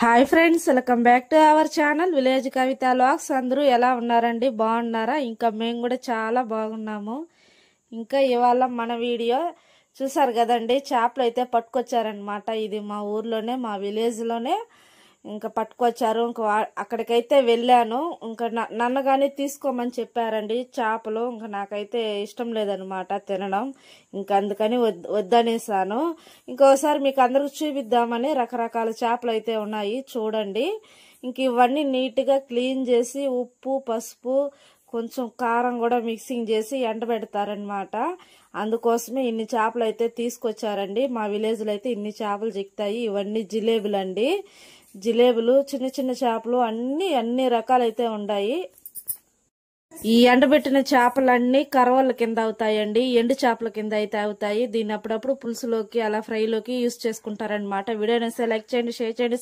Hi friends, welcome back to our channel village Kavitha vlogs. అందరూ ఎలా ఉన్నారండి? బాగున్నారా? ఇంకా మేము కూడా చాలా బాగున్నాము. ఇంకా ఇవాళ మన వీడియో చూసారు కదండి, చేపలు అయితే పట్టుకొచ్చారనమాట. ఇది మా ఊర్లోనే, మా విలేజ్లోనే ఇంకా పట్టుకొచ్చారు. ఇంకా అక్కడికైతే వెళ్ళాను. ఇంకా నన్ను కానీ తీసుకోమని చెప్పారండి చేపలు. ఇంకా నాకైతే ఇష్టం లేదనమాట తినడం. ఇంకా అందుకని వద్దనేసాను. ఇంకోసారి మీకు అందరికి చూపిద్దామని రకరకాల చేపలు అయితే ఉన్నాయి, చూడండి. ఇంక ఇవన్నీ నీట్గా క్లీన్ చేసి ఉప్పు, పసుపు, కొంచెం కారం కూడా మిక్సింగ్ చేసి ఎండబెడతారనమాట. అందుకోసమే ఇన్ని చేపలు అయితే తీసుకొచ్చారండి. మా విలేజ్లో అయితే ఇన్ని చేపలు చిక్కుతాయి. ఇవన్నీ జిలేబులు అండి. జిలేబులు, చిన్న చిన్న చేపలు, అన్ని రకాలైతే ఉన్నాయి. ఈ ఎండబెట్టిన చేపలన్నీ కరవల కింద అవుతాయండి, ఎండు చేపల కింద అయితే అవుతాయి. దీన్ని అప్పుడప్పుడు పులుసులోకి, అలా ఫ్రైలోకి యూస్ చేసుకుంటారనమాట. వీడియో నచ్చితే లైక్ చేయండి, షేర్ చేయండి.